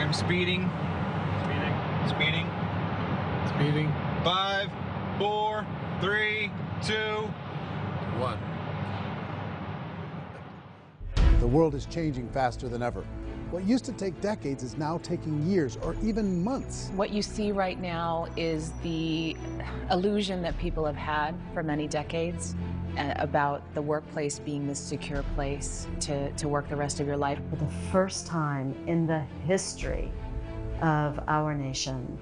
I'm speeding. Speeding. Speeding. 5, 4, 3, 2, 1. The world is changing faster than ever. What used to take decades is now taking years or even months. What you see right now is the illusion that people have had for many decades about the workplace being this secure place to work the rest of your life. For the first time in the history of our nation,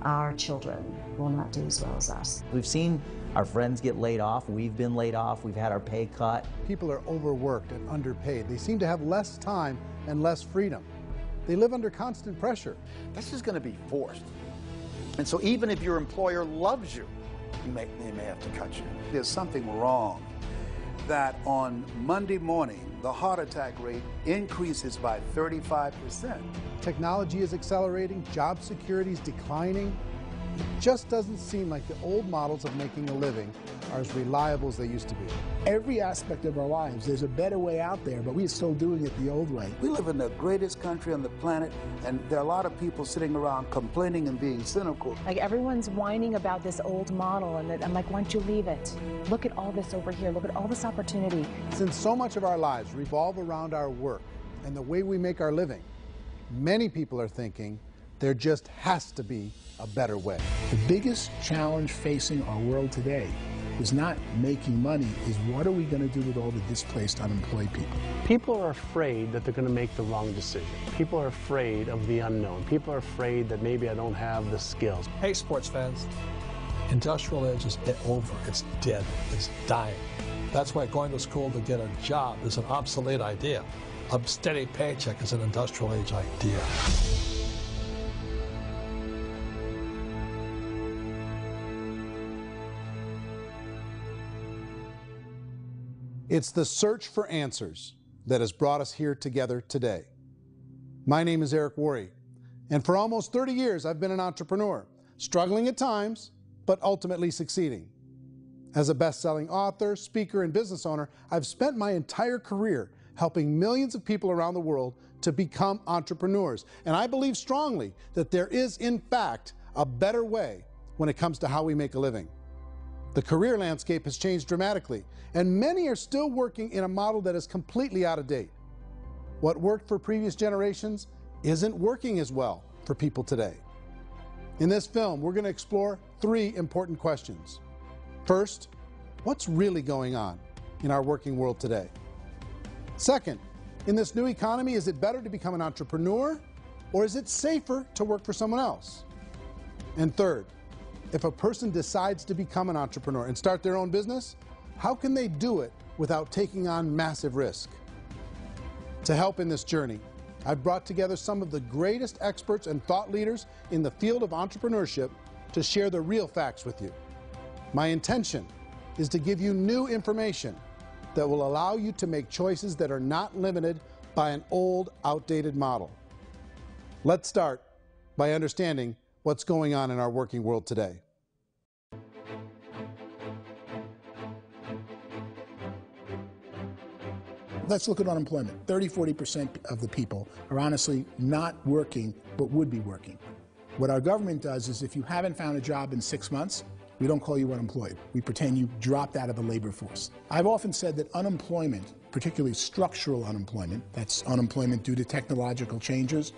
our children will not do as well as us. We've seen our friends get laid off. We've been laid off. We've had our pay cut. People are overworked and underpaid. They seem to have less time and less freedom. They live under constant pressure. This is going to be forced. And so even if your employer loves you, they may have to cut you. There's something wrong that on Monday morning, the heart attack rate increases by 35%. Technology is accelerating, job security is declining. It just doesn't seem like the old models of making a living are as reliable as they used to be. Every aspect of our lives, there's a better way out there, but we're still doing it the old way. We live in the greatest country on the planet, and there are a lot of people sitting around complaining and being cynical. Like everyone's whining about this old model, and I'm like, why don't you leave it? Look at all this over here. Look at all this opportunity. Since so much of our lives revolve around our work and the way we make our living, many people are thinking there just has to be a better way. The biggest challenge facing our world today is not making money, is what are we going to do with all the displaced, unemployed people? People are afraid that they're going to make the wrong decision. People are afraid of the unknown. People are afraid that maybe I don't have the skills. Hey, sports fans, industrial age is over. It's dead. It's dying. That's why going to school to get a job is an obsolete idea. A steady paycheck is an industrial age idea. It's the search for answers that has brought us here together today. My name is Eric Worre, and for almost 30 years I've been an entrepreneur, struggling at times, but ultimately succeeding. As a best-selling author, speaker, and business owner, I've spent my entire career helping millions of people around the world to become entrepreneurs. And I believe strongly that there is, in fact, a better way when it comes to how we make a living. The career landscape has changed dramatically, and many are still working in a model that is completely out of date. What worked for previous generations isn't working as well for people today. In this film, we're going to explore 3 important questions. First, what's really going on in our working world today? Second, in this new economy, is it better to become an entrepreneur, or is it safer to work for someone else? And third, if a person decides to become an entrepreneur and start their own business, how can they do it without taking on massive risk? To help in this journey, I've brought together some of the greatest experts and thought leaders in the field of entrepreneurship to share the real facts with you. My intention is to give you new information that will allow you to make choices that are not limited by an old, outdated model. Let's start by understanding what's going on in our working world today. Let's look at unemployment. 30–40% of the people are honestly not working, but would be working. What our government does is if you haven't found a job in 6 months, we don't call you unemployed. We pretend you dropped out of the labor force. I've often said that unemployment, particularly structural unemployment, that's unemployment due to technological changes,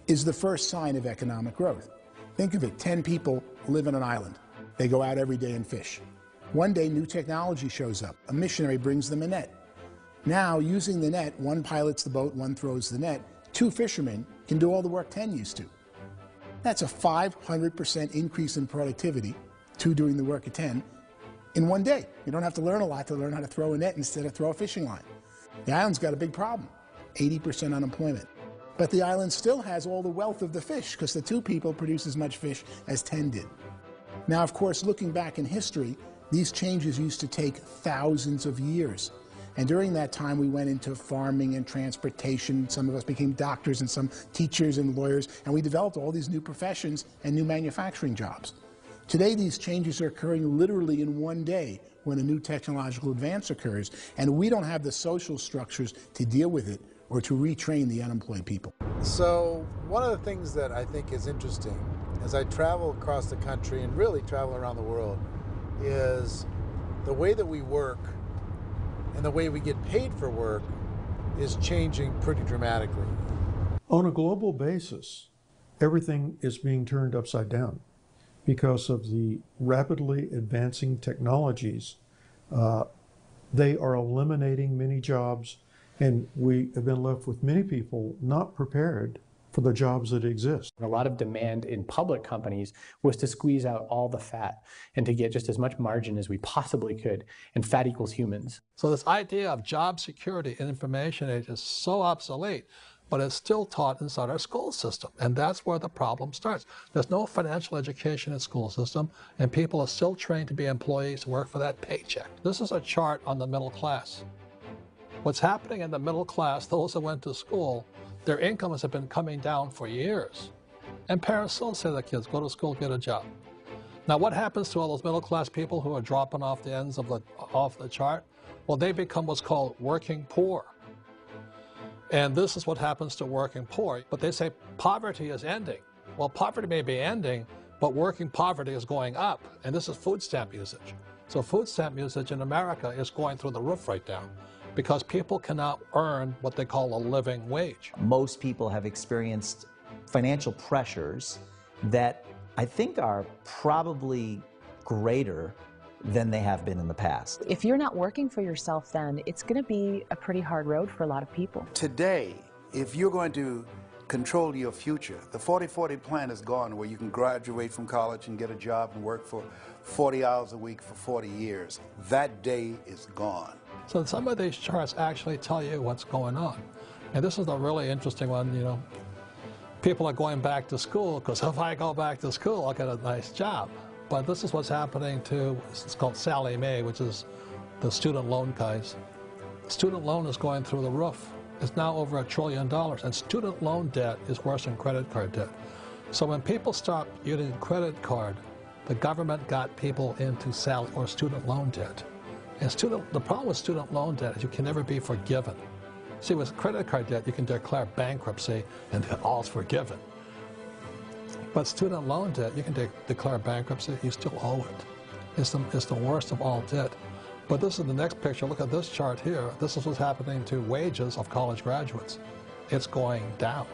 is the first sign of economic growth. Think of it, 10 people live on an island. They go out every day and fish. One day, new technology shows up. A missionary brings them a net. Now, using the net, one pilots the boat, one throws the net. 2 fishermen can do all the work 10 used to. That's a 500% increase in productivity, 2 doing the work of 10, in one day. You don't have to learn a lot to learn how to throw a net instead of throw a fishing line. The island's got a big problem, 80% unemployment. But the island still has all the wealth of the fish because the 2 people produce as much fish as 10 did. Now, of course, looking back in history, these changes used to take thousands of years. And during that time, we went into farming and transportation. Some of us became doctors and some teachers and lawyers, and we developed all these new professions and new manufacturing jobs. Today, these changes are occurring literally in one day when a new technological advance occurs, and we don't have the social structures to deal with it or to retrain the unemployed people. So one of the things that I think is interesting as I travel across the country and really travel around the world is the way that we work and the way we get paid for work is changing pretty dramatically. On a global basis, everything is being turned upside down because of the rapidly advancing technologies. They are eliminating many jobs, and we have been left with many people not prepared for the jobs that exist. A lot of demand in public companies was to squeeze out all the fat and to get just as much margin as we possibly could, and fat equals humans. So this idea of job security in information age is so obsolete, but it's still taught inside our school system, and that's where the problem starts. There's no financial education in the school system, and people are still trained to be employees to work for that paycheck. This is a chart on the middle class. What's happening in the middle class, those that went to school, their incomes have been coming down for years. And parents still say to their kids, go to school, get a job. Now what happens to all those middle class people who are dropping off the ends of the chart? Well, they become what's called working poor. And this is what happens to working poor. But they say poverty is ending. Well, poverty may be ending, but working poverty is going up. And this is food stamp usage. So food stamp usage in America is going through the roof right now, because people cannot earn what they call a living wage. Most people have experienced financial pressures that I think are probably greater than they have been in the past. If you're not working for yourself, then it's going to be a pretty hard road for a lot of people. Today, if you're going to control your future, the 40-40 plan is gone, where you can graduate from college and get a job and work for 40 hours a week for 40 years. That day is gone. So some of these charts actually tell you what's going on. And this is a really interesting one, you know. People are going back to school because if I go back to school, I'll get a nice job. But this is what's happening to, it's called Sallie Mae, which is the student loan guys. Student loan is going through the roof. It's now over $1 trillion, and student loan debt is worse than credit card debt. So when people stopped using credit card, the government got people into student loan debt. And the problem with student loan debt is you can never be forgiven. See, with credit card debt, you can declare bankruptcy and all's forgiven. But student loan debt, you can declare bankruptcy, you still owe it. It's the worst of all debt. But this is the next picture. Look at this chart here. This is what's happening to wages of college graduates. It's going down.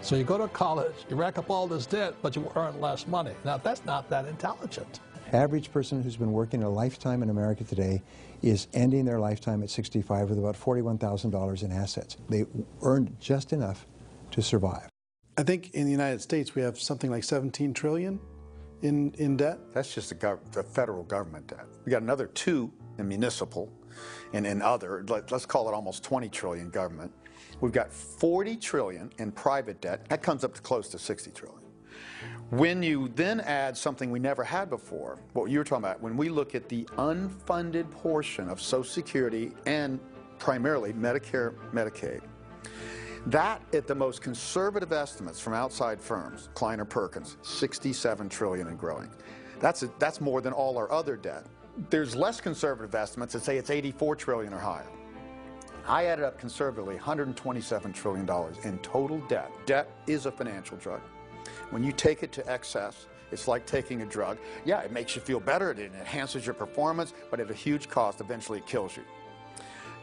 So you go to college, you rack up all this debt, but you earn less money. Now, that's not that intelligent. Average person who's been working a lifetime in America today is ending their lifetime at 65 with about $41,000 in assets. They earned just enough to survive. I think in the United States we have something like 17 trillion in debt. That's just the federal government debt. We got another 2 in municipal and in other, let's call it almost 20 trillion government. We've got 40 trillion in private debt. That comes up to close to 60 trillion. When you then add something we never had before, what you were talking about, when we look at the unfunded portion of Social Security and primarily Medicare, Medicaid, that at the most conservative estimates from outside firms, Kleiner Perkins, 67 trillion and growing. That's more than all our other debt. There's less conservative estimates that say it's 84 trillion or higher. I added up conservatively $127 trillion in total debt. Debt is a financial drug. When you take it to excess, it's like taking a drug. Yeah, it makes you feel better, it enhances your performance, but at a huge cost, eventually it kills you.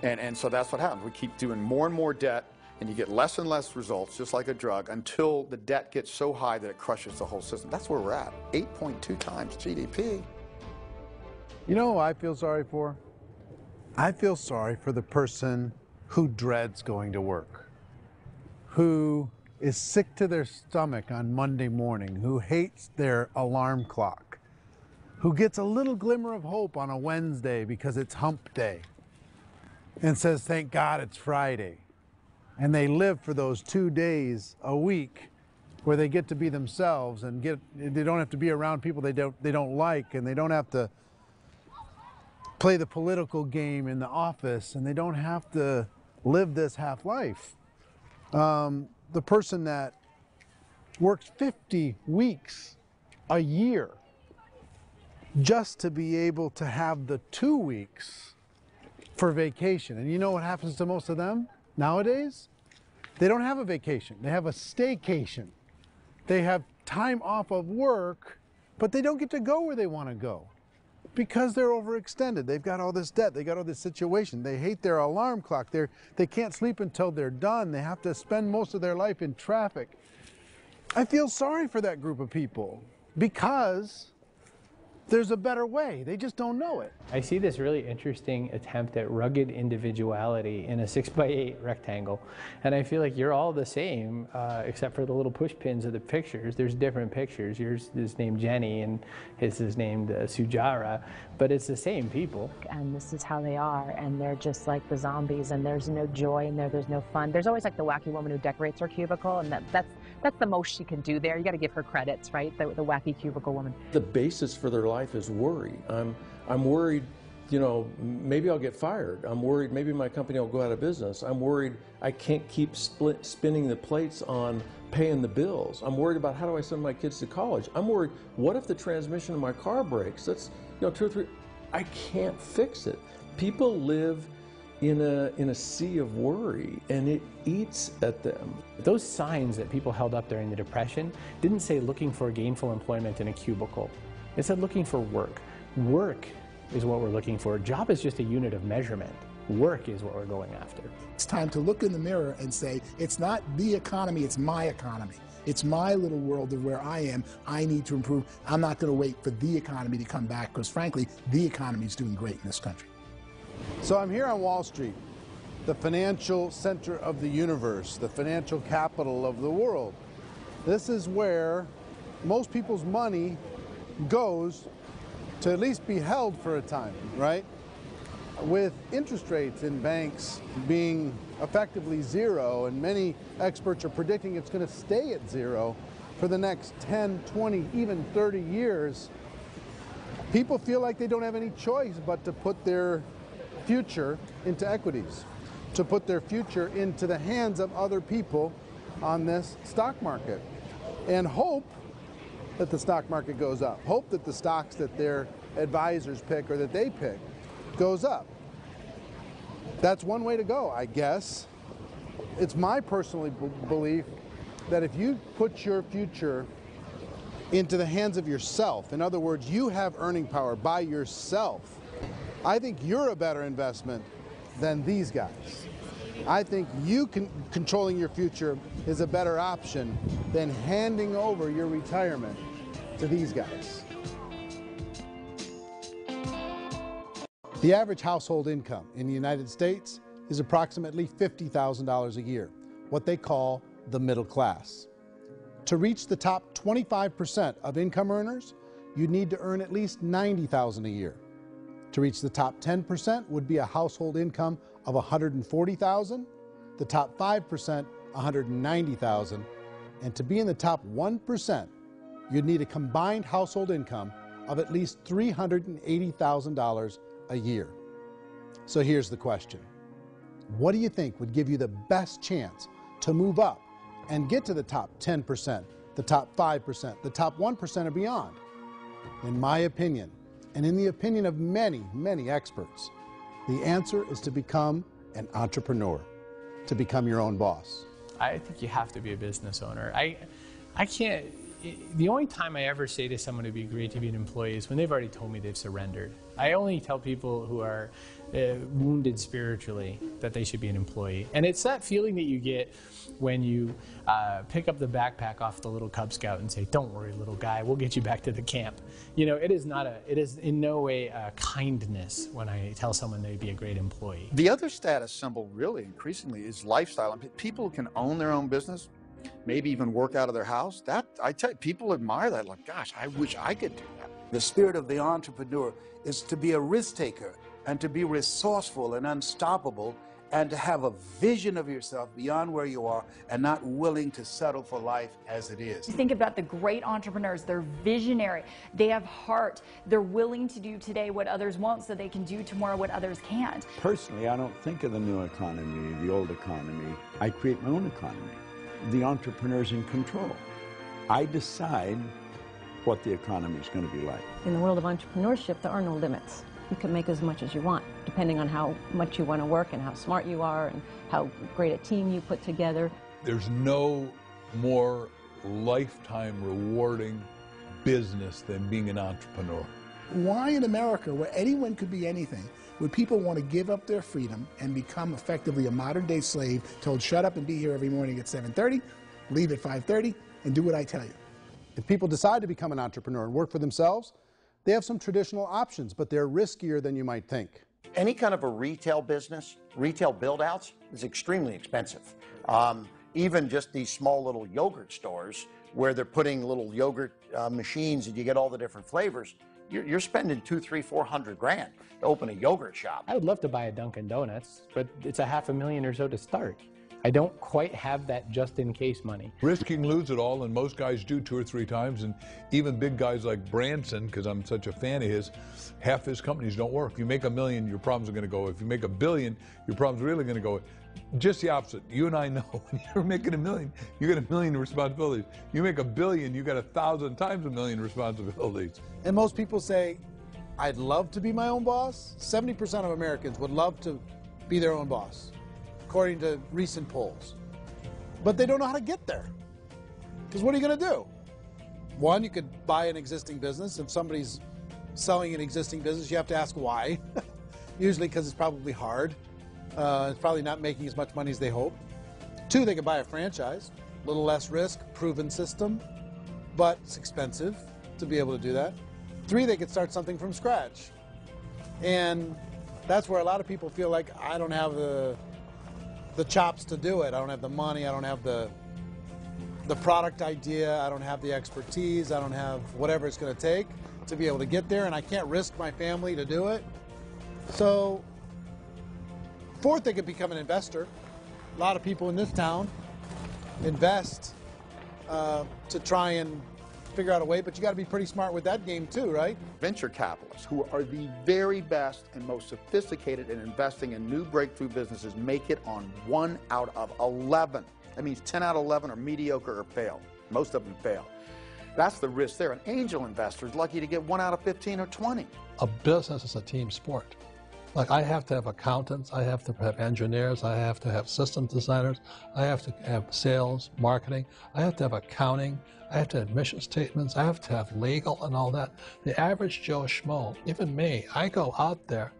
And so that's what happens. We keep doing more and more debt, and you get less and less results, just like a drug, until the debt gets so high that it crushes the whole system. That's where we're at, 8.2 times GDP. You know who I feel sorry for? I feel sorry for the person who dreads going to work, who is sick to their stomach on Monday morning, who hates their alarm clock, who gets a little glimmer of hope on a Wednesday because it's hump day and says, thank God it's Friday. And they live for those 2 days a week where they get to be themselves and they don't have to be around people they don't like, and they don't have to play the political game in the office, and they don't have to live this half life. The person that works 50 weeks a year just to be able to have the 2 weeks for vacation. And you know what happens to most of them? Nowadays, they don't have a vacation. They have a staycation. They have time off of work, but they don't get to go where they want to go because they're overextended. They've got all this debt. They got all this situation. They hate their alarm clock. They can't sleep until they're done. They have to spend most of their life in traffic. I feel sorry for that group of people because there's a better way. They just don't know it. I see this really interesting attempt at rugged individuality in a 6x8 rectangle, and I feel like you're all the same, except for the little push pins of the pictures. There's different pictures. Yours is named Jenny, and his is named Sujara, but it's the same people. And this is how they are, and they're just like the zombies, and there's no joy in there, there's no fun. There's always like the wacky woman who decorates her cubicle, and that's the most she can do there. You got to give her credits, right? The wacky cubicle woman. The basis for their life is worry. I'm worried, you know, maybe I'll get fired. I'm worried maybe my company will go out of business. I'm worried I can't keep spinning the plates on paying the bills. I'm worried about how do I send my kids to college. I'm worried, what if the transmission of my car breaks? That's, you know, 2 or 3, I can't fix it. People live in a sea of worry, and it eats at them. Those signs that people held up during the Depression didn't say looking for gainful employment in a cubicle. It said looking for work. Work is what we're looking for. Job is just a unit of measurement. Work is what we're going after. It's time to look in the mirror and say, it's not the economy, it's my economy. It's my little world of where I am. I need to improve. I'm not going to wait for the economy to come back because, frankly, the economy is doing great in this country. So I'm here on Wall Street, the financial center of the universe, the financial capital of the world. This is where most people's money goes to at least be held for a time, right? With interest rates in banks being effectively zero, and many experts are predicting it's going to stay at zero for the next 10, 20, even 30 years, people feel like they don't have any choice but to put their future into equities, to put their future into the hands of other people on this stock market, and hope that the stock market goes up, hope that the stocks that their advisors pick or that they pick goes up. That's one way to go, I guess. It's my personal belief that if you put your future into the hands of yourself, in other words, you have earning power by yourself, I think you're a better investment than these guys. I think you controlling your future is a better option than handing over your retirement to these guys. The average household income in the United States is approximately $50,000 a year, what they call the middle class. To reach the top 25% of income earners, you'd need to earn at least $90,000 a year. To reach the top 10% would be a household income of $140,000, the top 5%, $190,000, and to be in the top 1%, you'd need a combined household income of at least $380,000 a year. So here's the question. What do you think would give you the best chance to move up and get to the top 10%, the top 5%, the top 1% or beyond? In my opinion, and in the opinion of many, many experts, the answer is to become an entrepreneur, to become your own boss. I think you have to be a business owner. I can't, the only time I ever say to someone it'd be great to be an employee is when they've already told me they've surrendered. I only tell people who are wounded spiritually that they should be an employee. And it's that feeling that you get when you pick up the backpack off the little Cub Scout and say, "Don't worry, little guy, we'll get you back to the camp." You know, it is in no way a kindness when I tell someone they'd be a great employee. The other status symbol really increasingly is lifestyle. And people can own their own business, maybe even work out of their house. That, I tell you, people admire that, like, gosh, I wish I could do that. The spirit of the entrepreneur is to be a risk taker and to be resourceful and unstoppable and to have a vision of yourself beyond where you are and not willing to settle for life as it is. Think about the great entrepreneurs. They're visionary. They have heart. They're willing to do today what others won't so they can do tomorrow what others can't. Personally, I don't think of the new economy, the old economy. I create my own economy. The entrepreneur's in control. I decide what the economy is going to be like. In the world of entrepreneurship, there are no limits. you can make as much as you want, depending on how much you want to work and how smart you are and how great a team you put together. There's no more lifetime rewarding business than being an entrepreneur. Why in America, where anyone could be anything, would people want to give up their freedom and become effectively a modern-day slave, told shut up and be here every morning at 7:30, leave at 5:30, and do what I tell you? If people decide to become an entrepreneur and work for themselves, they have some traditional options, but they're riskier than you might think. Any kind of a retail business, retail build-outs, is extremely expensive. Even just these small little yogurt stores where they're putting little yogurt machines and you get all the different flavors, you're spending $200,000, $300,000, $400,000 to open a yogurt shop. I would love to buy a Dunkin' Donuts, but it's a $500,000 or so to start. I don't quite have that just-in-case money. Risking lose it all, and most guys do 2 or 3 times, and even big guys like Branson, because I'm such a fan of his, half his companies don't work. If you make $1 million, your problems are going to go. If you make $1 billion, your problems are really going to go. Just the opposite. You and I know when you're making $1 million, you get $1 million responsibilities. You make $1 billion, you got 1,000 times $1 million responsibilities. And most people say, I'd love to be my own boss. 70% of Americans would love to be their own boss, according to recent polls. But they don't know how to get there. Because what are you going to do? One, you could buy an existing business. If somebody's selling an existing business, you have to ask why. Usually because it's probably hard. It's probably not making as much money as they hope. 2, they could buy a franchise. A little less risk, proven system, but it's expensive to be able to do that. 3, they could start something from scratch. And that's where a lot of people feel like, I don't have the chops to do it. I don't have the money. I don't have the product idea. I don't have the expertise. I don't have whatever it's going to take to be able to get there, and I can't risk my family to do it. So, 4th, they could become an investor. A lot of people in this town invest to try and figure out a way, but you got to be pretty smart with that game too, right? Venture capitalists, who are the very best and most sophisticated in investing in new breakthrough businesses, make it on 1 out of 11. That means 10 out of 11 are mediocre or fail. Most of them fail. That's the risk there. An angel investor is lucky to get 1 out of 15 or 20. A business is a team sport. Like, I have to have accountants, I have to have engineers, I have to have system designers, I have to have sales, marketing, I have to have accounting, I have to have mission statements, I have to have legal and all that. The average Joe Schmo, even me, I go out there,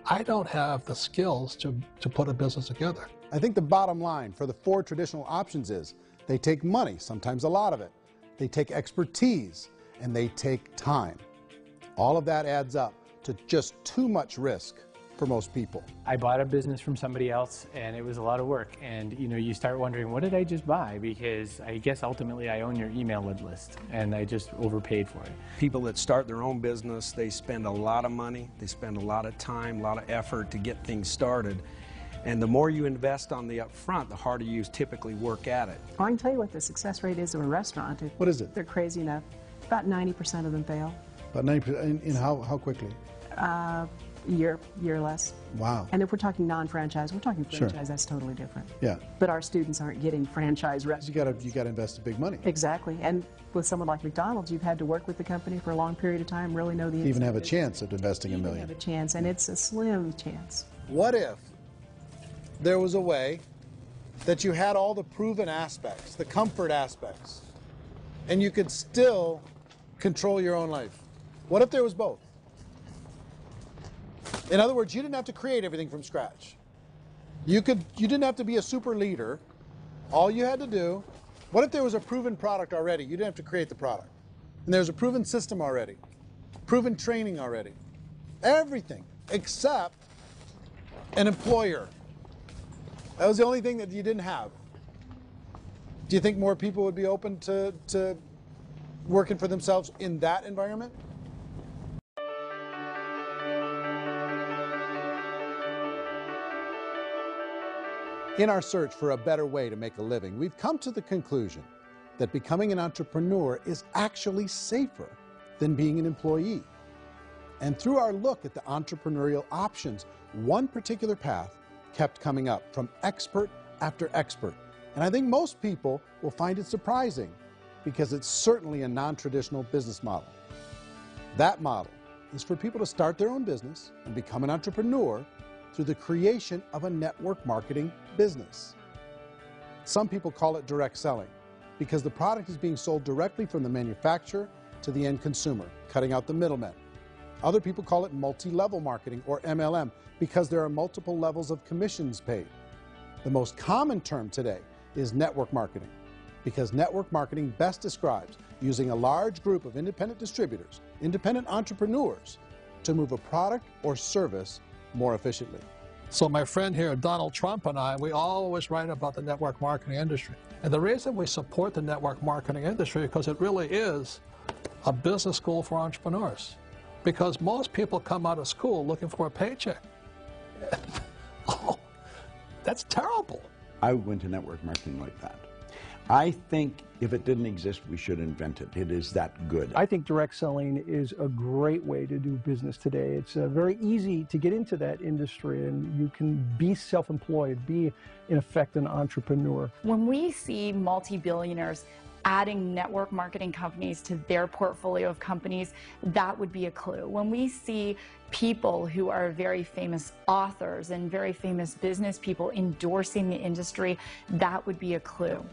I don't have the skills to put a business together. I think the bottom line for the 4 traditional options is they take money, sometimes a lot of it. They take expertise, and they take time. All of that adds up to just too much risk for most people. I bought a business from somebody else, and it was a lot of work. And you start wondering, what did I just buy? Because I guess ultimately I own your email list, and I just overpaid for it. People that start their own business, they spend a lot of money, they spend a lot of time, a lot of effort to get things started. And the more you invest on the upfront, the harder you typically work at it. I can tell you what the success rate is of a restaurant. What is it? They're crazy enough. About 90% of them fail. About 90%, in how quickly? Year less. Wow. And if we're talking non-franchise, we're talking franchise, Sure. That's totally different. Yeah. But our students aren't getting franchise restaurants. You got to invest big money. Exactly. And with someone like McDonald's, you've had to work with the company for a long period of time, really know the Even have a chance at investing $1 million. have a chance, and it's a slim chance. What if there was a way that you had all the proven aspects, the comfort aspects, and you could still control your own life? What if there was both? In other words, you didn't have to create everything from scratch. You didn't have to be a super leader. All you had to do, what if there was a proven product already? You didn't have to create the product. And there's a proven system already, proven training already. Everything except an employer. That was the only thing that you didn't have. Do you think more people would be open to working for themselves in that environment? In our search for a better way to make a living, we've come to the conclusion that becoming an entrepreneur is actually safer than being an employee. And through our look at the entrepreneurial options, one particular path kept coming up from expert after expert. And I think most people will find it surprising because it's certainly a non-traditional business model. That model is for people to start their own business and become an entrepreneur through the creation of a network marketing business. Some people call it direct selling because the product is being sold directly from the manufacturer to the end consumer, cutting out the middlemen. Other people call it multi-level marketing, or MLM, because there are multiple levels of commissions paid. The most common term today is network marketing, because network marketing best describes using a large group of independent distributors, independent entrepreneurs, to move a product or service more efficiently. So my friend here, Donald Trump, and I, we always write about the network marketing industry. And the reason we support the network marketing industry is because it really is a business school for entrepreneurs. Because most people come out of school looking for a paycheck. Oh, that's terrible. I went to network marketing like that. I think if it didn't exist, we should invent it. It is that good. I think direct selling is a great way to do business today. It's very easy to get into that industry, and you can be self-employed, be, in effect, an entrepreneur. When we see multi-billionaires adding network marketing companies to their portfolio of companies, that would be a clue. When we see people who are very famous authors and very famous business people endorsing the industry, that would be a clue.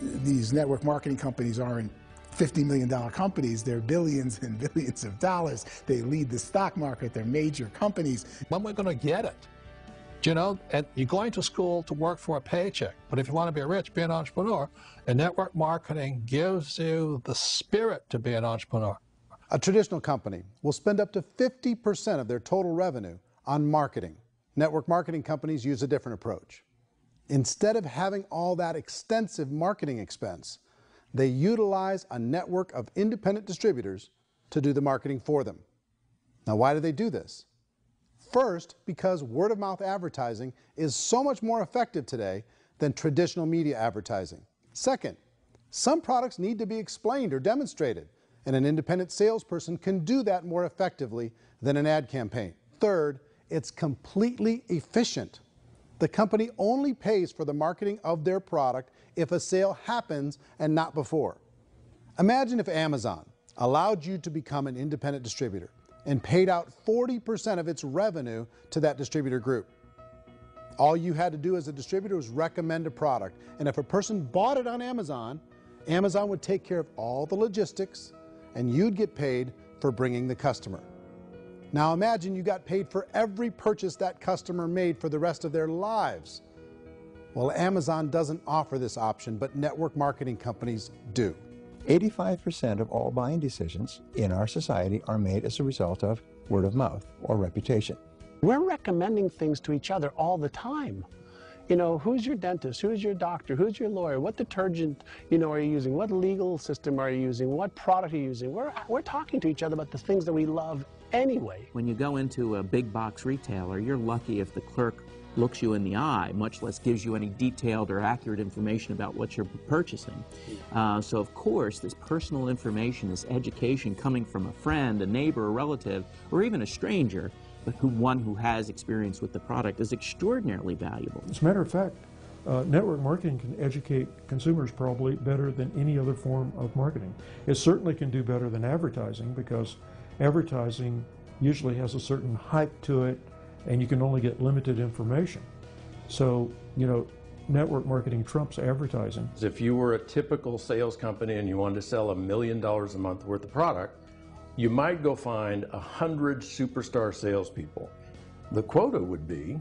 These network marketing companies aren't $50 million companies. They're billions and billions of dollars. They lead the stock market. They're major companies. When we're going to get it? You know, and you're going to school to work for a paycheck, but if you want to be rich, be an entrepreneur, and network marketing gives you the spirit to be an entrepreneur. A traditional company will spend up to 50% of their total revenue on marketing. Network marketing companies use a different approach. Instead of having all that extensive marketing expense, they utilize a network of independent distributors to do the marketing for them. Now, why do they do this? First, because word-of-mouth advertising is so much more effective today than traditional media advertising. Second, some products need to be explained or demonstrated, and an independent salesperson can do that more effectively than an ad campaign. Third, it's completely efficient. The company only pays for the marketing of their product if a sale happens and not before. Imagine if Amazon allowed you to become an independent distributor and paid out 40% of its revenue to that distributor group. All you had to do as a distributor was recommend a product, and if a person bought it on Amazon, Amazon would take care of all the logistics, and you'd get paid for bringing the customer. Now imagine you got paid for every purchase that customer made for the rest of their lives. Well, Amazon doesn't offer this option, but network marketing companies do. 85% of all buying decisions in our society are made as a result of word of mouth or reputation. We're recommending things to each other all the time. You know, who's your dentist? Who's your doctor? Who's your lawyer? What detergent, are you using? What legal system are you using? What product are you using? We're talking to each other about the things that we love anyway. When you go into a big box retailer, you're lucky if the clerk looks you in the eye, much less gives you any detailed or accurate information about what you're purchasing. So of course, this personal information, this education coming from a friend, a neighbor, a relative, or even a stranger, but one who has experience with the product is extraordinarily valuable. As a matter of fact, network marketing can educate consumers probably better than any other form of marketing. It certainly can do better than advertising, because advertising usually has a certain hype to it, and you can only get limited information. So, network marketing trumps advertising. If you were a typical sales company and you wanted to sell $1 million a month worth of product, you might go find 100 superstar salespeople. The quota would be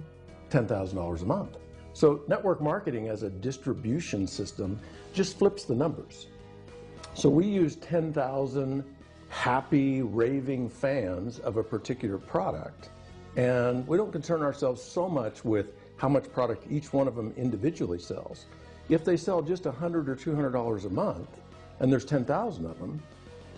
$10,000 a month. So network marketing as a distribution system just flips the numbers. So we use 10,000 happy, raving fans of a particular product, and we don't concern ourselves so much with how much product each one of them individually sells. If they sell just $100 or $200 a month, and there's 10,000 of them,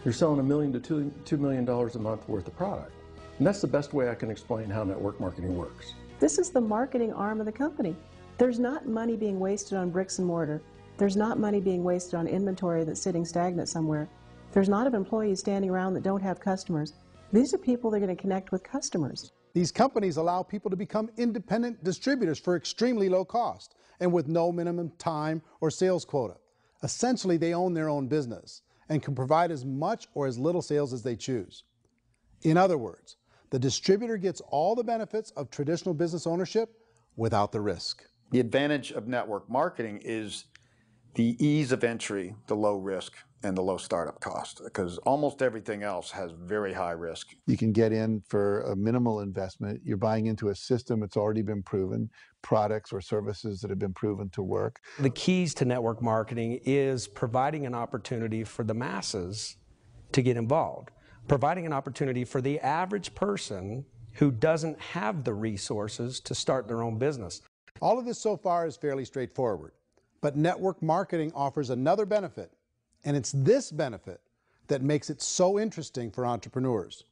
you're selling $1 million to $2 million a month worth of product. And that's the best way I can explain how network marketing works. This is the marketing arm of the company. There's not money being wasted on bricks and mortar. There's not money being wasted on inventory that's sitting stagnant somewhere. There's not of employees standing around that don't have customers. These are people that are going to connect with customers. These companies allow people to become independent distributors for extremely low cost and with no minimum time or sales quota. Essentially, they own their own business and can provide as much or as little sales as they choose. In other words, the distributor gets all the benefits of traditional business ownership without the risk. The advantage of network marketing is the ease of entry, the low risk, and the low startup cost, because almost everything else has very high risk. You can get in for a minimal investment. You're buying into a system that's already been proven, products or services that have been proven to work. The keys to network marketing is providing an opportunity for the masses to get involved, providing an opportunity for the average person who doesn't have the resources to start their own business. All of this so far is fairly straightforward, but network marketing offers another benefit, and it's this benefit that makes it so interesting for entrepreneurs.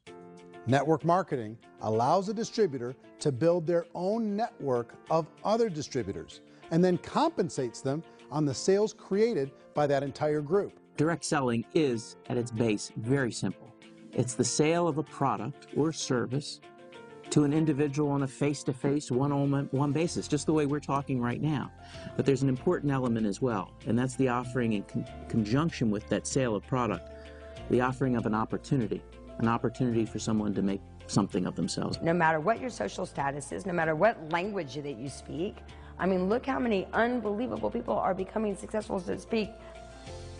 Network marketing allows a distributor to build their own network of other distributors and then compensates them on the sales created by that entire group. Direct selling is, at its base, very simple. It's the sale of a product or service to an individual on a face-to-face, one-on-one basis, just the way we're talking right now. But there's an important element as well, and that's the offering in conjunction with that sale of product, the offering of an opportunity for someone to make something of themselves. No matter what your social status is, no matter what language that you speak, I mean, look how many unbelievable people are becoming successful to speak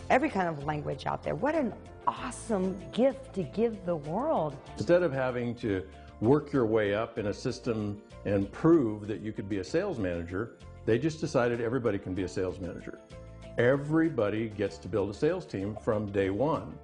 every kind of language out there. What an awesome gift to give the world. Instead of having to work your way up in a system and prove that you could be a sales manager, they just decided everybody can be a sales manager. Everybody gets to build a sales team from day one.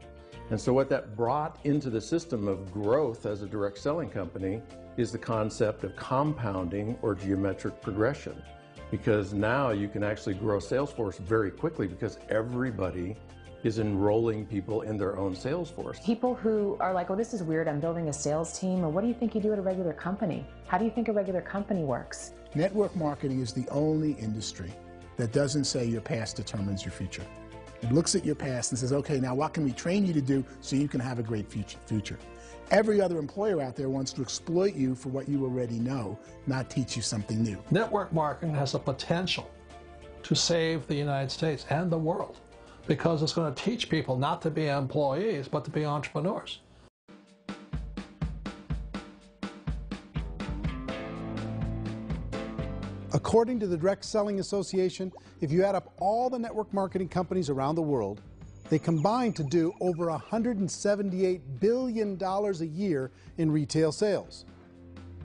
And so what that brought into the system of growth as a direct selling company is the concept of compounding or geometric progression. Because now you can actually grow a sales force very quickly because everybody is enrolling people in their own sales force. People who are like, oh, this is weird, I'm building a sales team, or what do you think you do at a regular company? How do you think a regular company works? Network marketing is the only industry that doesn't say your past determines your future. It looks at your past and says, okay, now what can we train you to do so you can have a great future? Every other employer out there wants to exploit you for what you already know, not teach you something new. Network marketing has the potential to save the United States and the world because it's going to teach people not to be employees, but to be entrepreneurs. According to the Direct Selling Association, if you add up all the network marketing companies around the world, they combine to do over $178 billion a year in retail sales.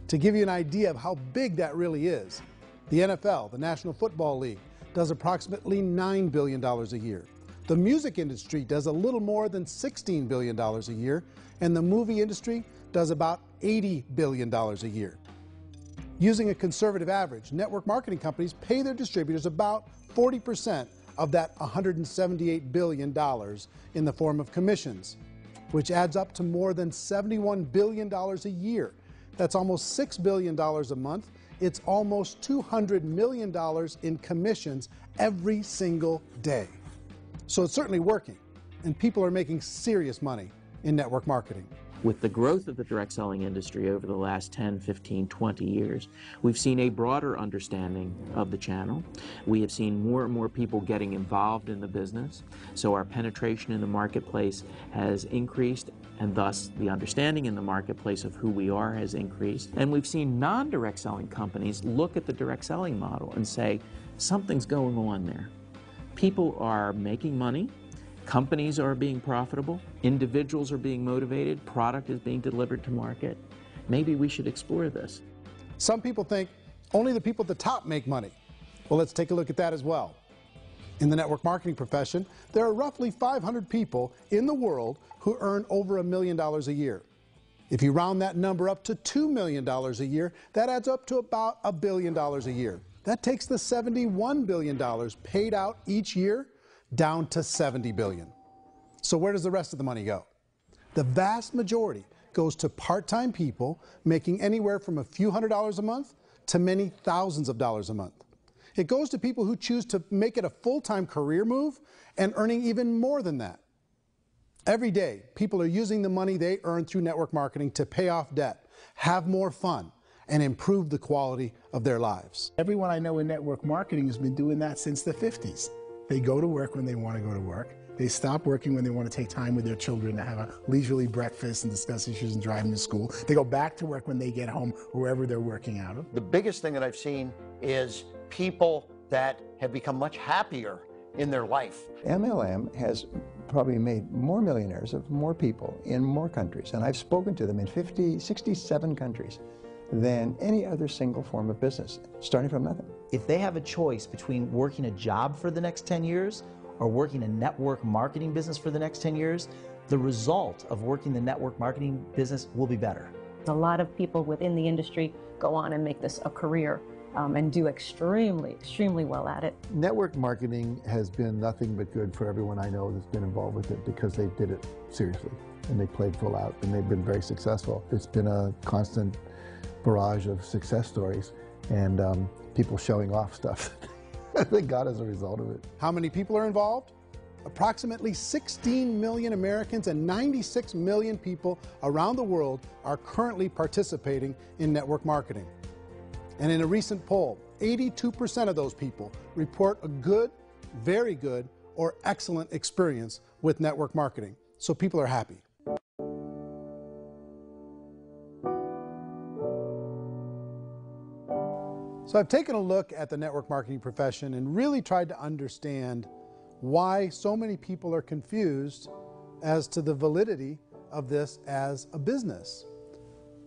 To give you an idea of how big that really is, the NFL, the National Football League, does approximately $9 billion a year. The music industry does a little more than $16 billion a year, and the movie industry does about $80 billion a year. Using a conservative average, network marketing companies pay their distributors about 40% of that $178 billion in the form of commissions, which adds up to more than $71 billion a year. That's almost $6 billion a month. It's almost $200 million in commissions every single day. So it's certainly working, and people are making serious money in network marketing. With the growth of the direct selling industry over the last 10, 15, 20 years, we've seen a broader understanding of the channel. We have seen more and more people getting involved in the business, so our penetration in the marketplace has increased, and thus the understanding in the marketplace of who we are has increased. And we've seen non-direct selling companies look at the direct selling model and say, something's going on there. People are making money. Companies are being profitable, individuals are being motivated, product is being delivered to market. Maybe we should explore this. Some people think only the people at the top make money. Well, let's take a look at that as well. In the network marketing profession, there are roughly 500 people in the world who earn over $1 million a year. If you round that number up to $2 million a year, that adds up to about $1 billion a year. That takes the $71 billion paid out each year down to $70 billion. So where does the rest of the money go? The vast majority goes to part-time people making anywhere from a few $100s a month to many thousands of dollars a month. It goes to people who choose to make it a full-time career move and earning even more than that. Every day, people are using the money they earn through network marketing to pay off debt, have more fun, and improve the quality of their lives. Everyone I know in network marketing has been doing that since the 50s. They go to work when they want to go to work. They stop working when they want to take time with their children to have a leisurely breakfast and discuss issues and driving to school. They go back to work when they get home, wherever they're working out of. The biggest thing that I've seen is people that have become much happier in their life. MLM has probably made more millionaires of more people in more countries, and I've spoken to them in 67 countries, than any other single form of business, starting from nothing. If they have a choice between working a job for the next 10 years or working a network marketing business for the next 10 years, the result of working the network marketing business will be better. A lot of people within the industry go on and make this a career and do extremely well at it. Network marketing has been nothing but good for everyone I know that's been involved with it because they did it seriously and they played full out and they've been very successful. It's been a constant barrage of success stories and people showing off stuff that they got as a result of it. How many people are involved? Approximately 16 million Americans and 96 million people around the world are currently participating in network marketing. And in a recent poll, 82% of those people report a good, very good, or excellent experience with network marketing. So people are happy. So I've taken a look at the network marketing profession and really tried to understand why so many people are confused as to the validity of this as a business.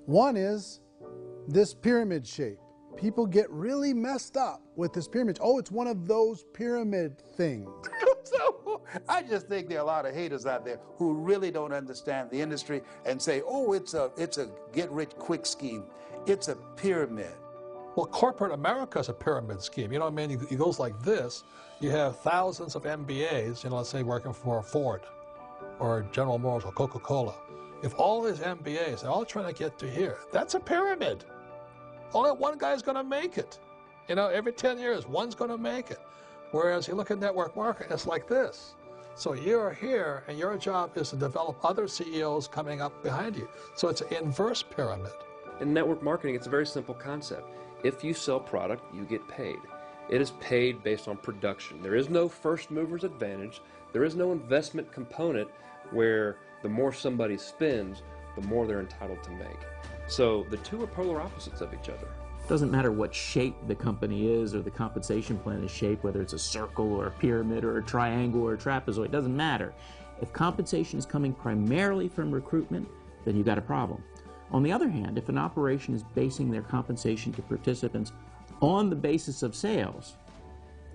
One is this pyramid shape. People get really messed up with this pyramid. Oh, it's one of those pyramid things. So I just think there are a lot of haters out there who really don't understand the industry and say, oh, it's a get-rich-quick scheme. It's a pyramid. Well, corporate America is a pyramid scheme. You know what I mean? It goes like this. You have thousands of MBAs, let's say working for Ford or General Motors or Coca-Cola. If all these MBAs, they're all trying to get to here, that's a pyramid. Only one guy's going to make it. Every 10 years, one's going to make it. Whereas you look at network marketing, it's like this. So you're here, and your job is to develop other CEOs coming up behind you. So it's an inverse pyramid. In network marketing, it's a very simple concept. If you sell product, you get paid. It is paid based on production. There is no first mover's advantage. There is no investment component where the more somebody spends, the more they're entitled to make. So the two are polar opposites of each other. It doesn't matter what shape the company is or the compensation plan is shaped, whether it's a circle or a pyramid or a triangle or a trapezoid, it doesn't matter. If compensation is coming primarily from recruitment, then you've got a problem. On the other hand, if an operation is basing their compensation to participants on the basis of sales,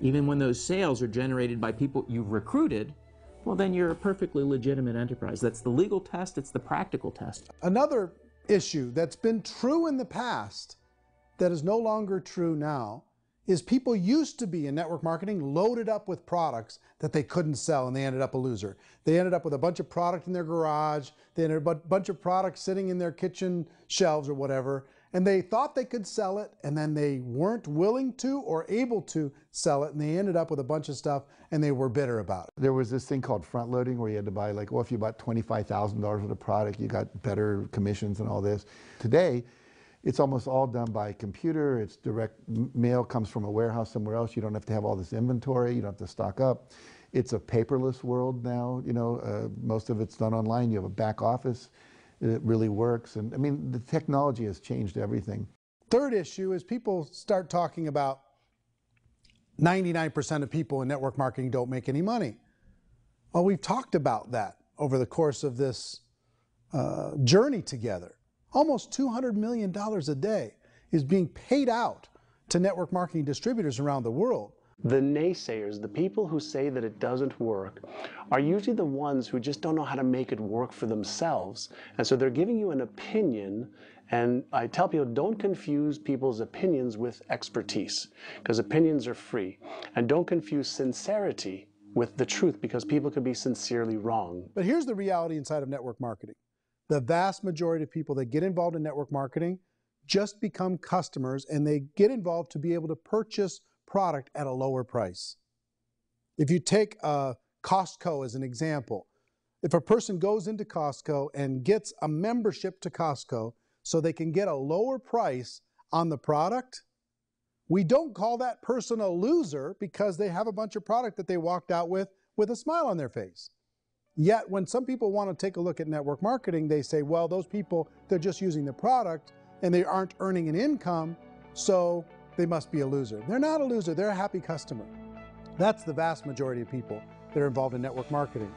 even when those sales are generated by people you've recruited, well, then you're a perfectly legitimate enterprise. That's the legal test, it's the practical test. Another issue that's been true in the past that is no longer true now is people used to be in network marketing loaded up with products that they couldn't sell and they ended up a loser. They ended up with a bunch of product in their garage, they ended up with a bunch of products sitting in their kitchen shelves or whatever, and they thought they could sell it and then they weren't willing to or able to sell it and they ended up with a bunch of stuff and they were bitter about it. There was this thing called front loading where you had to buy if you bought $25,000 worth of product, you got better commissions and all this. Today, it's almost all done by computer. It's direct mail, comes from a warehouse somewhere else. You don't have to have all this inventory. You don't have to stock up. It's a paperless world now. Most of it's done online. You have a back office. It really works. And I mean, the technology has changed everything. Third issue is people start talking about 99% of people in network marketing don't make any money. Well, we've talked about that over the course of this journey together. Almost $200 million a day is being paid out to network marketing distributors around the world. The naysayers, the people who say that it doesn't work, are usually the ones who just don't know how to make it work for themselves. And so they're giving you an opinion, and I tell people, don't confuse people's opinions with expertise, because opinions are free. And don't confuse sincerity with the truth, because people can be sincerely wrong. But here's the reality inside of network marketing. The vast majority of people that get involved in network marketing just become customers, and they get involved to be able to purchase product at a lower price. If you take Costco as an example, if a person goes into Costco and gets a membership to Costco so they can get a lower price on the product, we don't call that person a loser because they have a bunch of product that they walked out with with a smile on their face. Yet when some people want to take a look at network marketing, they say, well, those people, they're just using the product and they aren't earning an income, so they must be a loser. They're not a loser, they're a happy customer. That's the vast majority of people that are involved in network marketing.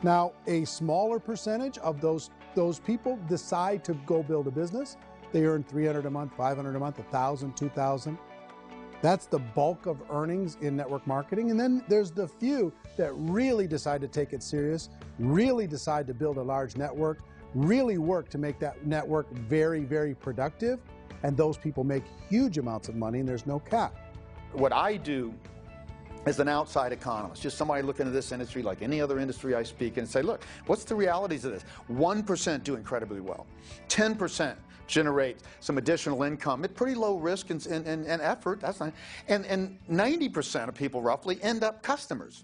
Now, a smaller percentage of those people decide to go build a business. They earn $300 a month, $500 a month, $1,000, $2,000. That's the bulk of earnings in network marketing. And then there's the few that really decide to take it serious, really decide to build a large network, really work to make that network very, very productive. And those people make huge amounts of money and there's no cap. What I do as an outside economist, just somebody looking at this industry like any other industry I speak in, and say, look, what's the realities of this? 1% do incredibly well. 10% generate some additional income at pretty low risk and effort. That's not, and 90% of people roughly end up customers.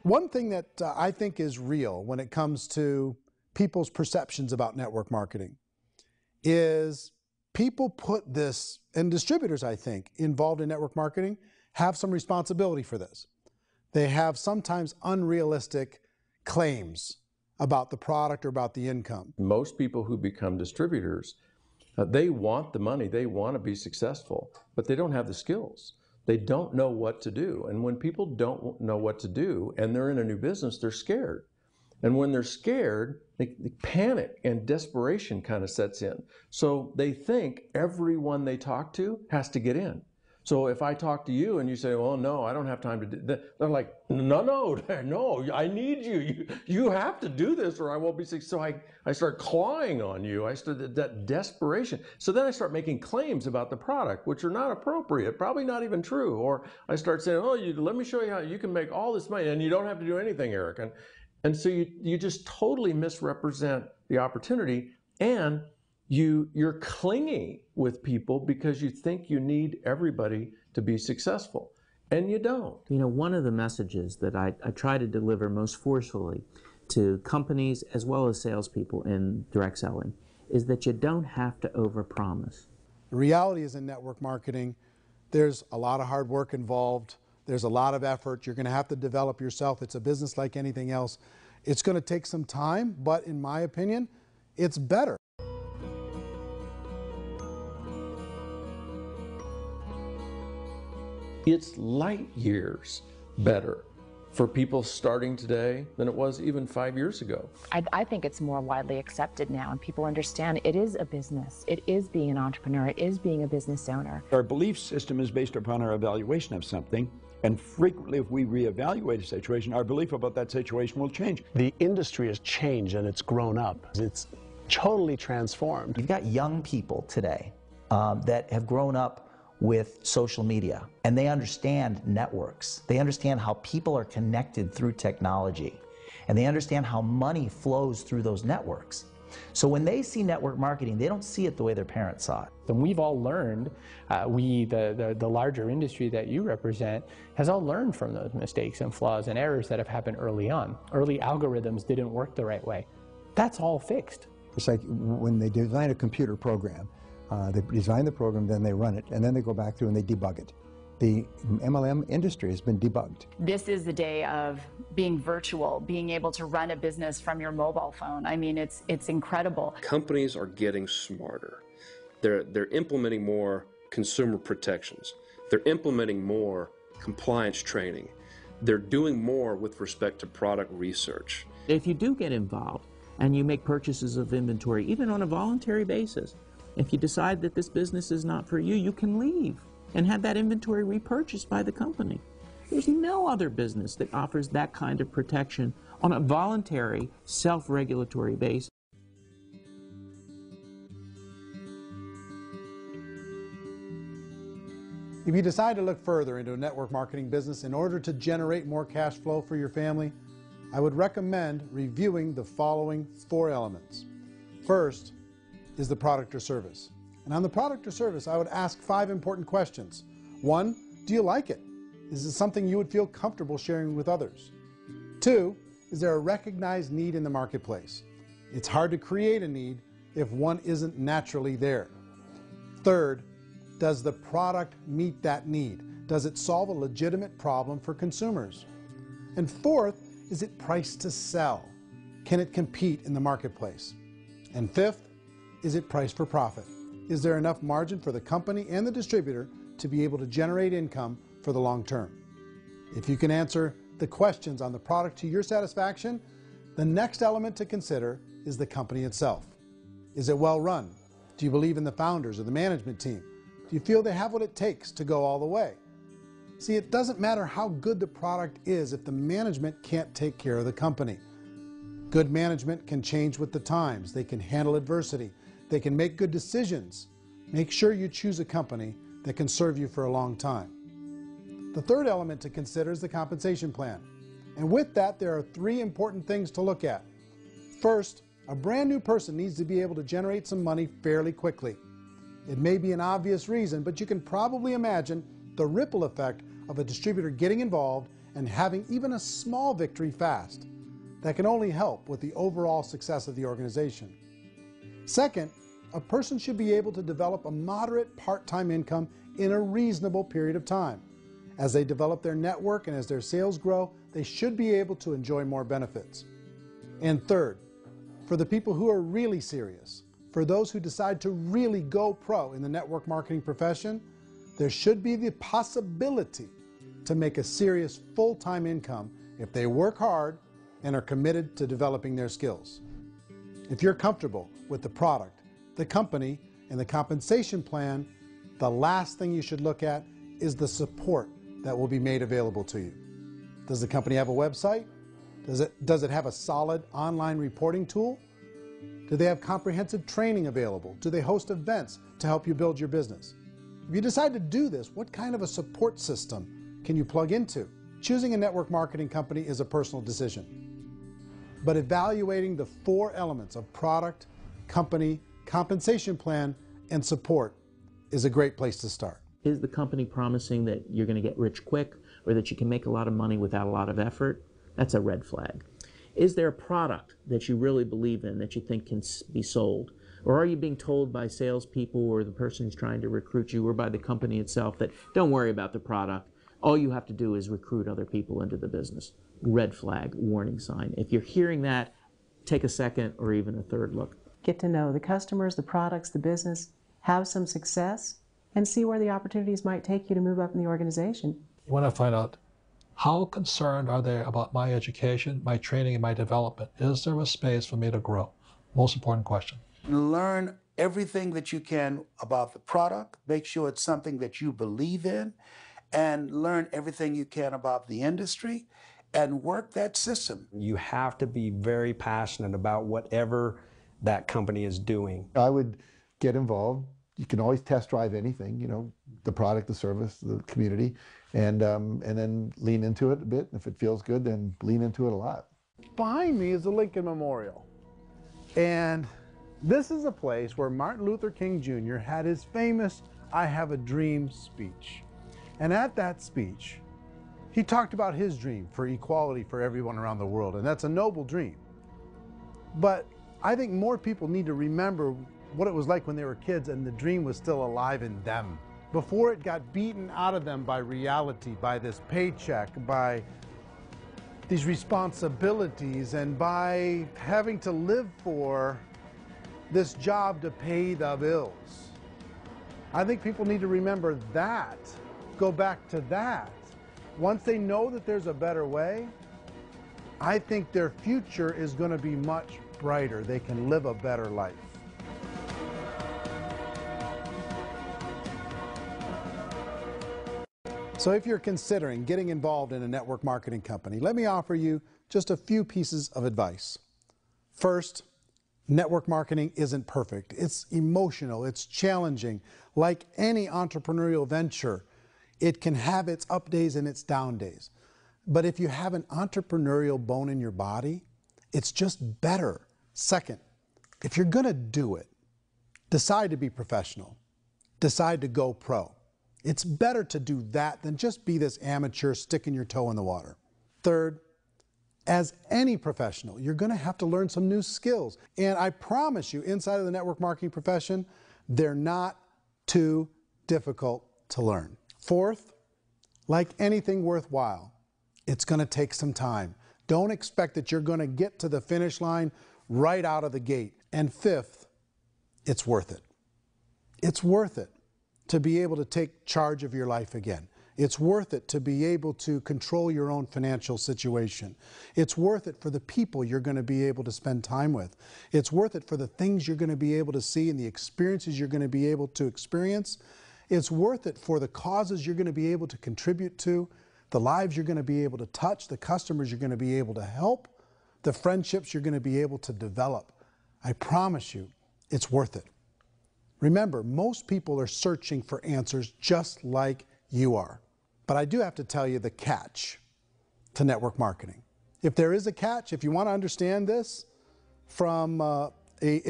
One thing that I think is real when it comes to people's perceptions about network marketing is people put this, and distributors, I think, involved in network marketing have some responsibility for this. They have sometimes unrealistic claims about the product or about the income. Most people who become distributors, they want the money, they want to be successful, but they don't have the skills. They don't know what to do. And when people don't know what to do and they're in a new business, they're scared. And when they're scared, they panic and desperation kind of sets in. So they think everyone they talk to has to get in. So if I talk to you and you say, well, no, I don't have time to do that, they're like, no, I need you. You have to do this or I won't be successful. So I start clawing on you. I start that desperation. So then I start making claims about the product, which are not appropriate, probably not even true. Or I start saying, oh, let me show you how you can make all this money and you don't have to do anything, Eric. And so you just totally misrepresent the opportunity, and you're clingy with people because you think you need everybody to be successful, and you don't. You know, one of the messages that I try to deliver most forcefully to companies as well as salespeople in direct selling is that you don't have to overpromise. The reality is in network marketing, there's a lot of hard work involved. There's a lot of effort. You're going to have to develop yourself. It's a business like anything else. It's going to take some time, but in my opinion, it's better. It's light years better for people starting today than it was even 5 years ago. I think it's more widely accepted now, and people understand it is a business. It is being an entrepreneur. It is being a business owner. Our belief system is based upon our evaluation of something, and frequently if we reevaluate a situation, our belief about that situation will change. The industry has changed and it's grown up. It's totally transformed. You've got young people today that have grown up with social media, and they understand networks. They understand how people are connected through technology, and they understand how money flows through those networks. So when they see network marketing, they don't see it the way their parents saw it. And we've all learned, the larger industry that you represent, has all learned from those mistakes and flaws and errors that have happened early on. Early algorithms didn't work the right way. That's all fixed. It's like when they design a computer program, they design the program, then they run it, and then they go back through and they debug it. The MLM industry has been debugged. This is the day of being virtual, being able to run a business from your mobile phone. I mean, it's incredible. Companies are getting smarter. They're implementing more consumer protections. They're implementing more compliance training. They're doing more with respect to product research. If you do get involved and you make purchases of inventory, even on a voluntary basis, if you decide that this business is not for you, you can leave and have that inventory repurchased by the company. There's no other business that offers that kind of protection on a voluntary, self-regulatory basis. If you decide to look further into a network marketing business in order to generate more cash flow for your family, I would recommend reviewing the following 4 elements. First is the product or service. And on the product or service, I would ask 5 important questions. 1, do you like it? Is it something you would feel comfortable sharing with others? 2, is there a recognized need in the marketplace? It's hard to create a need if one isn't naturally there. 3rd, does the product meet that need? Does it solve a legitimate problem for consumers? And 4th, is it priced to sell? Can it compete in the marketplace? And fifth, is it priced for profit? Is there enough margin for the company and the distributor to be able to generate income for the long term? If you can answer the questions on the product to your satisfaction, the next element to consider is the company itself. Is it well run? Do you believe in the founders or the management team? Do you feel they have what it takes to go all the way? See, it doesn't matter how good the product is if the management can't take care of the company. Good management can change with the times. They can handle adversity. They can make good decisions. Make sure you choose a company that can serve you for a long time. The third element to consider is the compensation plan. And with that, there are three important things to look at. First, a brand new person needs to be able to generate some money fairly quickly. It may be an obvious reason, but you can probably imagine the ripple effect of a distributor getting involved and having even a small victory fast. That can only help with the overall success of the organization. Second, a person should be able to develop a moderate part-time income in a reasonable period of time. As they develop their network and as their sales grow, they should be able to enjoy more benefits. And third, for the people who are really serious, for those who decide to really go pro in the network marketing profession, there should be the possibility to make a serious full-time income if they work hard and are committed to developing their skills. If you're comfortable with the product, the company, and the compensation plan, the last thing you should look at is the support that will be made available to you. Does the company have a website? Does it have a solid online reporting tool? Do they have comprehensive training available? Do they host events to help you build your business? If you decide to do this, what kind of a support system can you plug into? Choosing a network marketing company is a personal decision. But evaluating the four elements of product, company, compensation plan, and support is a great place to start. Is the company promising that you're going to get rich quick or that you can make a lot of money without a lot of effort? That's a red flag. Is there a product that you really believe in that you think can be sold? Or are you being told by salespeople or the person who's trying to recruit you or by the company itself that don't worry about the product, all you have to do is recruit other people into the business? Red flag, warning sign. If you're hearing that, take a second or even a third look. Get to know the customers, the products, the business, have some success, and see where the opportunities might take you to move up in the organization. You want to find out how concerned are they about my education, my training, and my development? Is there a space for me to grow? Most important question. Learn everything that you can about the product. Make sure it's something that you believe in, and learn everything you can about the industry and work that system. You have to be very passionate about whatever that company is doing. I would get involved. You can always test drive anything, you know, the product, the service, the community, and then lean into it a bit. If it feels good, then lean into it a lot. Behind me is the Lincoln Memorial. And this is a place where Martin Luther King Jr. had his famous "I Have a Dream" speech. And at that speech, he talked about his dream for equality for everyone around the world, and that's a noble dream. But I think more people need to remember what it was like when they were kids and the dream was still alive in them. Before it got beaten out of them by reality, by this paycheck, by these responsibilities, and by having to live for this job to pay the bills. I think people need to remember that, go back to that. Once they know that there's a better way, I think their future is going to be much brighter. They can live a better life. So if you're considering getting involved in a network marketing company, let me offer you just a few pieces of advice. First, network marketing isn't perfect. It's emotional, it's challenging. Like any entrepreneurial venture, it can have its up days and its down days. But if you have an entrepreneurial bone in your body, it's just better. Second, if you're gonna do it, decide to be professional. Decide to go pro. It's better to do that than just be this amateur sticking your toe in the water. Third, as any professional, you're gonna have to learn some new skills. And I promise you, inside of the network marketing profession, they're not too difficult to learn. Fourth, like anything worthwhile, it's gonna take some time. Don't expect that you're going to get to the finish line right out of the gate. And fifth, it's worth it. It's worth it to be able to take charge of your life again. It's worth it to be able to control your own financial situation. It's worth it for the people you're going to be able to spend time with. It's worth it for the things you're going to be able to see and the experiences you're going to be able to experience. It's worth it for the causes you're going to be able to contribute to, the lives you're going to be able to touch, the customers you're going to be able to help, the friendships you're going to be able to develop. I promise you, it's worth it. Remember, most people are searching for answers just like you are. But I do have to tell you the catch to network marketing. If there is a catch, if you want to understand this from an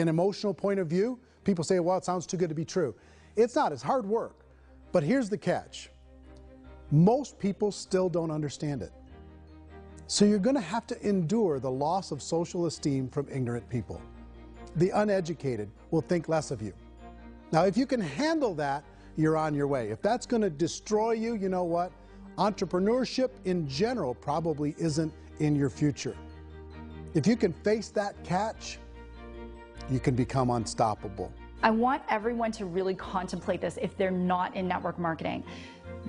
emotional point of view, people say, well, it sounds too good to be true. It's not, it's hard work. But here's the catch. Most people still don't understand it. So you're going to have to endure the loss of social esteem from ignorant people. The uneducated will think less of you. Now, if you can handle that, you're on your way. If that's going to destroy you, you know what? Entrepreneurship in general probably isn't in your future. If you can face that catch, you can become unstoppable. I want everyone to really contemplate this if they're not in network marketing.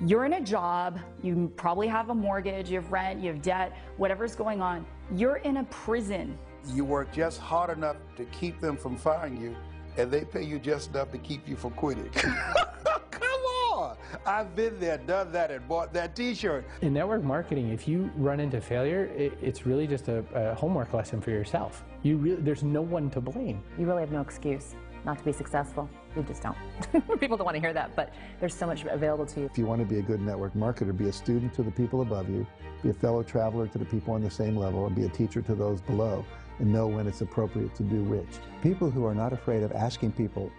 You're in a job, you probably have a mortgage, you have rent, you have debt, whatever's going on. You're in a prison. You work just hard enough to keep them from firing you, and they pay you just enough to keep you from quitting. Come on! I've been there, done that, and bought that t-shirt. In network marketing, if you run into failure, it's really just a homework lesson for yourself. There's no one to blame. You really have no excuse not to be successful. You just don't. People don't want to hear that, but there's so much available to you. If you want to be a good network marketer, be a student to the people above you, be a fellow traveler to the people on the same level, and be a teacher to those below, and know when it's appropriate to do which. People who are not afraid of asking people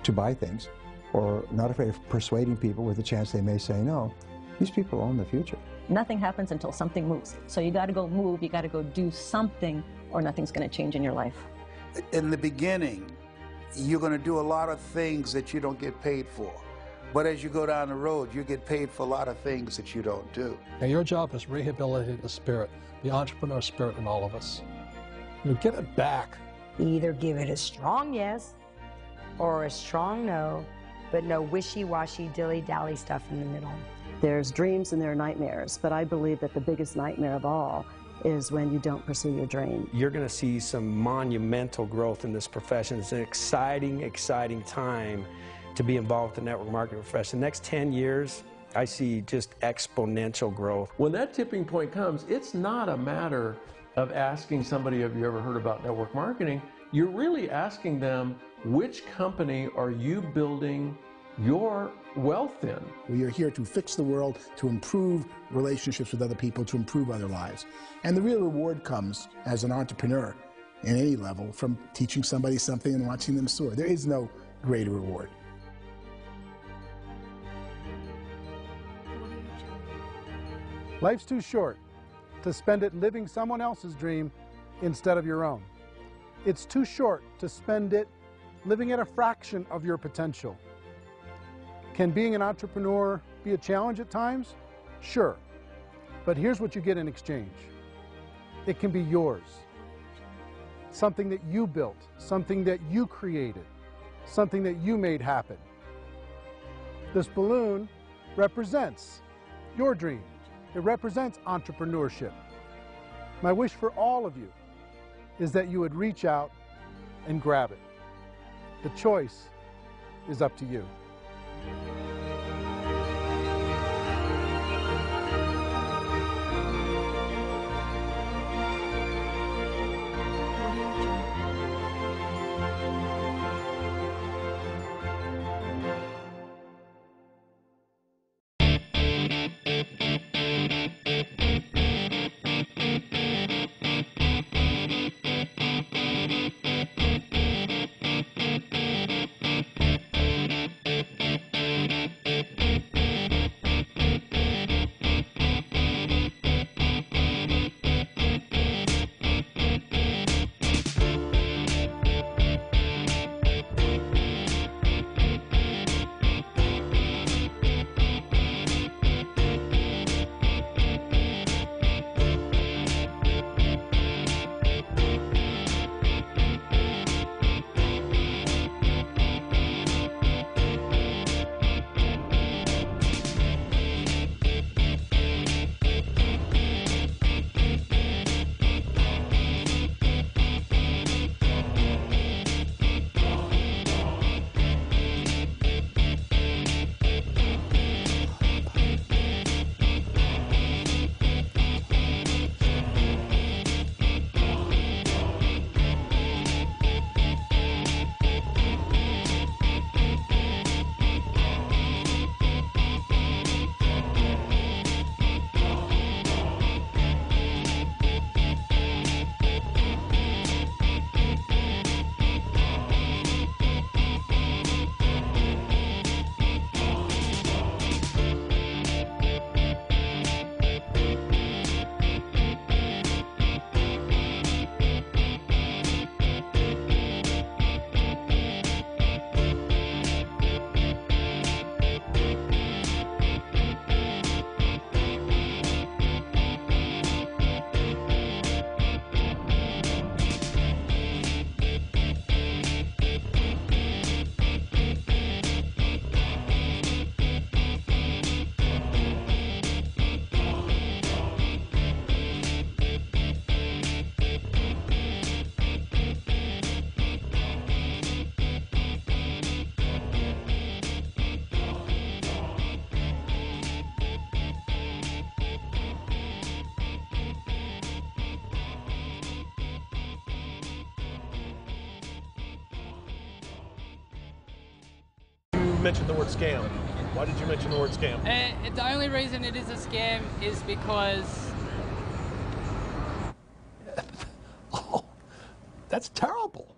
to buy things, or not afraid of persuading people with a chance they may say no, these people own the future. Nothing happens until something moves. So you got to go move, you got to go do something, or nothing's going to change in your life. In the beginning, you're going to do a lot of things that you don't get paid for. But as you go down the road, you get paid for a lot of things that you don't do. And your job is rehabilitate the spirit, the entrepreneur spirit in all of us. You get it back. Either give it a strong yes or a strong no, but no wishy-washy, dilly-dally stuff in the middle. There's dreams and there are nightmares, but I believe that the biggest nightmare of all is when you don't pursue your dream. You're going to see some monumental growth in this profession. It's an exciting, exciting time to be involved in the network marketing profession. The next 10 years, I see just exponential growth. When that tipping point comes, it's not a matter of asking somebody, have you ever heard about network marketing? You're really asking them, which company are you building your wealth in? We are here to fix the world, to improve relationships with other people, to improve other lives. And the real reward comes as an entrepreneur in any level from teaching somebody something and watching them soar. There is no greater reward. Life's too short to spend it living someone else's dream instead of your own. It's too short to spend it living at a fraction of your potential. Can being an entrepreneur be a challenge at times? Sure. But here's what you get in exchange. It can be yours. Something that you built, something that you created, something that you made happen. This balloon represents your dream. It represents entrepreneurship. My wish for all of you is that you would reach out and grab it. The choice is up to you. mentioned the word scam. Why did you mention the word scam? The only reason it is a scam is because... Oh, that's terrible.